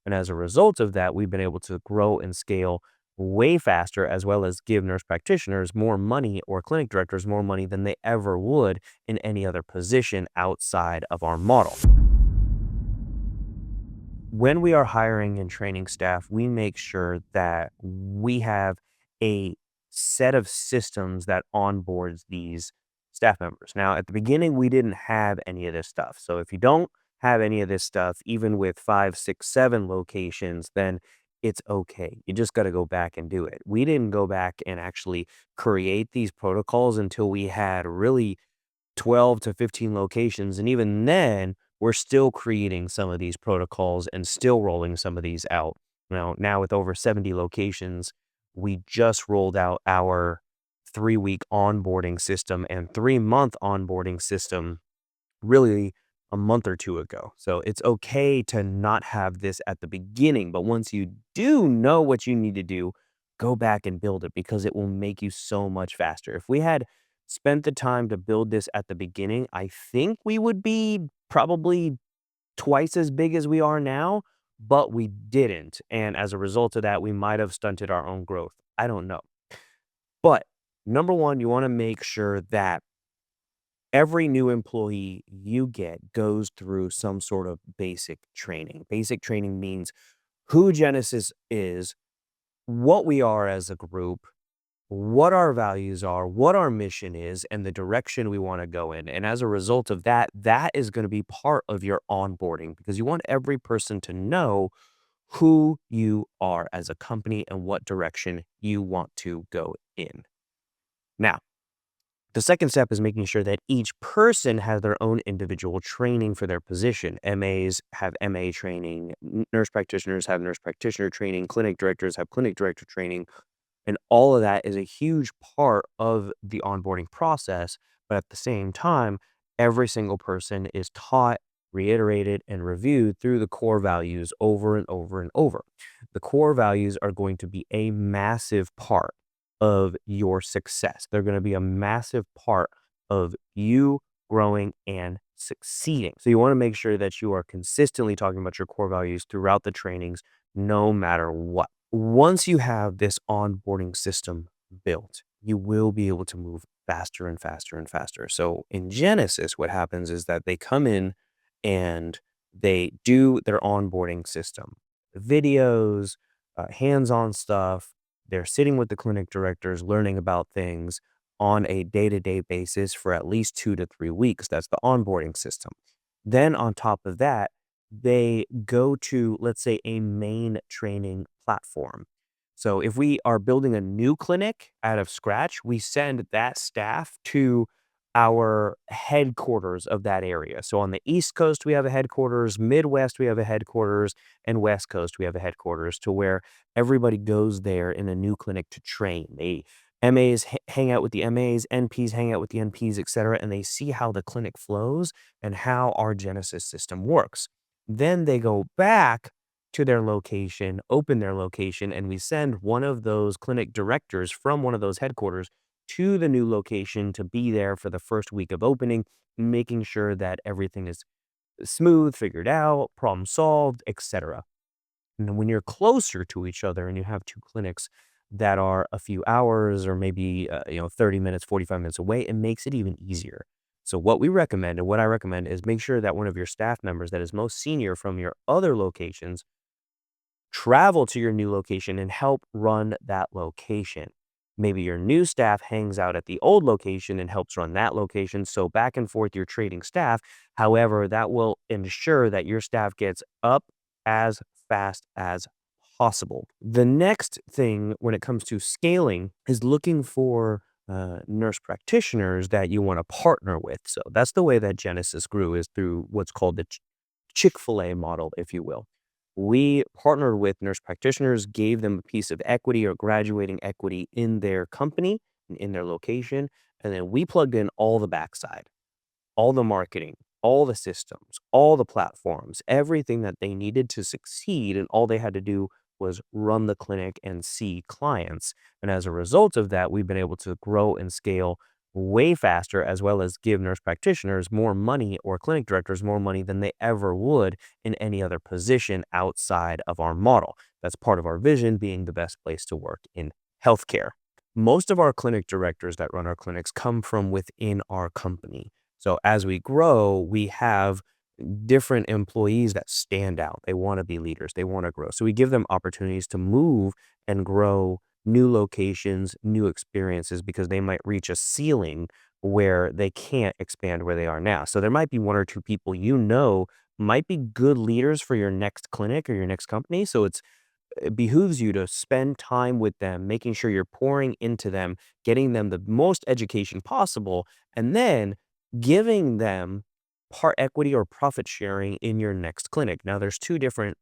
And as a result of that, we've been able to grow and scale way faster, as well as give nurse practitioners more money or clinic directors more money than they ever would in any other position outside of our model. When we are hiring and training staff, we make sure that we have a set of systems that onboards these staff members. Now, at the beginning, we didn't have any of this stuff. So if you don't have any of this stuff, even with 5, 6, 7 locations, then it's okay. You just got to go back and do it. We didn't go back and actually create these protocols until we had really 12 to 15 locations. And even then, we're still creating some of these protocols and still rolling some of these out. Now with over 70 locations, we just rolled out our 3-week onboarding system and 3-month onboarding system really a month or 2 ago. So it's okay to not have this at the beginning, but once you do know what you need to do, go back and build it because it will make you so much faster. If we had spent the time to build this at the beginning, I think we would be probably twice as big as we are now, but we didn't. And as a result of that, we might have stunted our own growth. I don't know. But number one, you want to make sure that every new employee you get goes through some sort of basic training. Basic training means who Genesis is, what we are as a group, what our values are, what our mission is, and the direction we want to go in. And as a result of that, that is going to be part of your onboarding because you want every person to know who you are as a company and what direction you want to go in. Now, the second step is making sure that each person has their own individual training for their position. MAs have MA training, nurse practitioners have nurse practitioner training, clinic directors have clinic director training, and all of that is a huge part of the onboarding process. But at the same time, every single person is taught, reiterated, and reviewed through the core values over and over and over. The core values are going to be a massive part of your success. They're going to be a massive part of you growing and succeeding. So you want to make sure that you are consistently talking about your core values throughout the trainings, no matter what. Once you have this onboarding system built, you will be able to move faster and faster and faster. So in Genesis, what happens is that they come in and they do their onboarding system, videos, hands-on stuff. They're sitting with the clinic directors, learning about things on a day-to-day basis for at least 2 to 3 weeks. That's the onboarding system. Then on top of that, they go to, let's say, a main training platform. So if we are building a new clinic out of scratch, we send that staff to our headquarters of that area. So on the East Coast, we have a headquarters, Midwest, we have a headquarters, and West Coast, we have a headquarters to where everybody goes there in a new clinic to train. They MAs hang out with the MAs, NPs hang out with the NPs, et cetera, and they see how the clinic flows and how our Genesis system works. Then they go back to their location, open their location, and we send one of those clinic directors from one of those headquarters to the new location to be there for the first week of opening, making sure that everything is smooth, figured out, problem solved, etc. And when you're closer to each other and you have two clinics that are a few hours or maybe 30 minutes, 45 minutes away, it makes it even easier. So what we recommend and what I recommend is make sure that one of your staff members that is most senior from your other locations travel to your new location and help run that location. Maybe your new staff hangs out at the old location and helps run that location. So back and forth, you're trading staff. However, that will ensure that your staff gets up as fast as possible. The next thing when it comes to scaling is looking for nurse practitioners that you want to partner with. So that's the way that Genesis grew, is through what's called the Chick-fil-A model, if you will. We partnered with nurse practitioners, gave them a piece of equity or graduating equity in their company, in their location, and then we plugged in all the backside, all the marketing, all the systems, all the platforms, everything that they needed to succeed. And all they had to do was run the clinic and see clients. And as a result of that, we've been able to grow and scale way faster, as well as give nurse practitioners more money or clinic directors more money than they ever would in any other position outside of our model. That's part of our vision being the best place to work in healthcare. Most of our clinic directors that run our clinics come from within our company. So as we grow, we have different employees that stand out. They want to be leaders, they want to grow. So we give them opportunities to move and grow new locations, new experiences because they might reach a ceiling where they can't expand where they are now. So there might be one or two people might be good leaders for your next clinic or your next company. So it behooves you to spend time with them, making sure you're pouring into them, getting them the most education possible, and then giving them part equity or profit sharing in your next clinic. Now, there's two different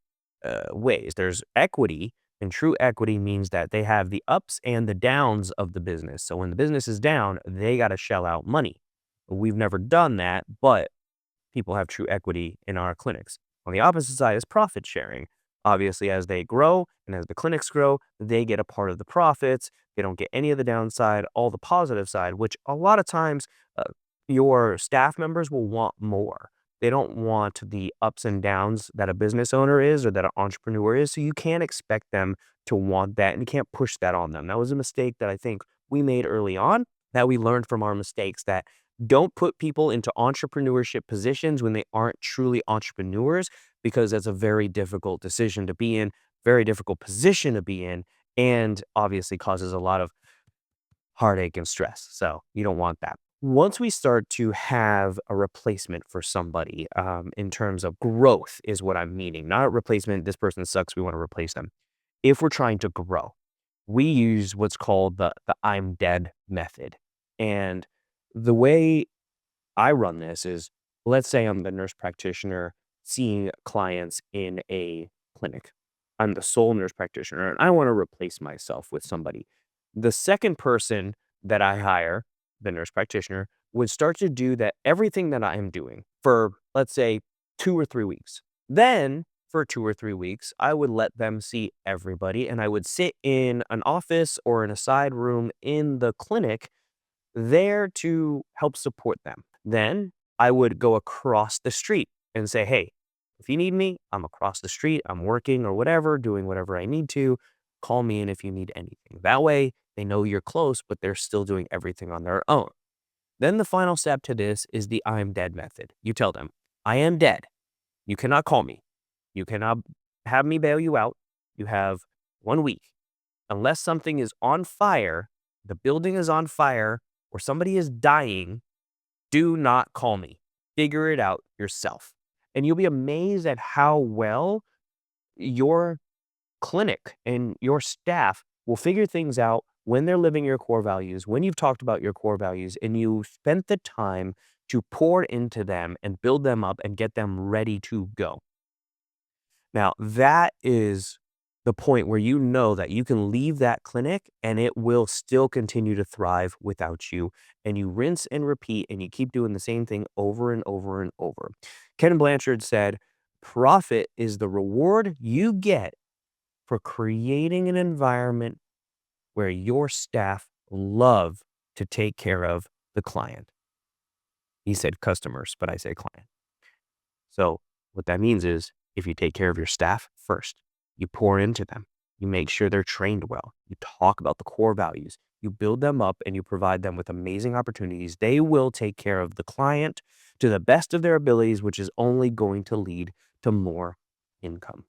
ways. There's equity, and true equity means that they have the ups and the downs of the business. So when the business is down, they got to shell out money. We've never done that, but people have true equity in our clinics. On the opposite side is profit sharing. Obviously, as they grow and as the clinics grow, they get a part of the profits. They don't get any of the downside, all the positive side, which a lot of times your staff members will want more. They don't want the ups and downs that a business owner is or that an entrepreneur is. So you can't expect them to want that and you can't push that on them. That was a mistake that I think we made early on that we learned from our mistakes that don't put people into entrepreneurship positions when they aren't truly entrepreneurs, because that's a very difficult decision to be in, very difficult position to be in, and obviously causes a lot of heartache and stress. So you don't want that. Once we start to have a replacement for somebody, in terms of growth, is what I'm meaning, not a replacement. This person sucks. We want to replace them. If we're trying to grow, we use what's called the I'm dead method. And the way I run this is, let's say I'm the nurse practitioner seeing clients in a clinic. I'm the sole nurse practitioner and I want to replace myself with somebody. The second person that I hire, the nurse practitioner, would start to do that everything that I am doing for, let's say, 2 or 3 weeks. Then for 2 or 3 weeks, I would let them see everybody and I would sit in an office or in a side room in the clinic there to help support them. Then I would go across the street and say, hey, if you need me, I'm across the street, I'm working or whatever, doing whatever I need to. Call me in if you need anything. That way, they know you're close, but they're still doing everything on their own. Then the final step to this is the I'm dead method. You tell them, I am dead. You cannot call me. You cannot have me bail you out. You have 1 week. Unless something is on fire, the building is on fire, or somebody is dying, do not call me. Figure it out yourself. And you'll be amazed at how well your clinic and your staff will figure things out when they're living your core values, when you've talked about your core values and you spent the time to pour into them and build them up and get them ready to go. Now, that is the point where you know that you can leave that clinic and it will still continue to thrive without you. And you rinse and repeat and you keep doing the same thing over and over and over. Ken Blanchard said, profit is the reward you get for creating an environment where your staff love to take care of the client. He said customers, but I say client. So what that means is if you take care of your staff first, you pour into them, you make sure they're trained well, you talk about the core values, you build them up and you provide them with amazing opportunities, they will take care of the client to the best of their abilities, which is only going to lead to more income.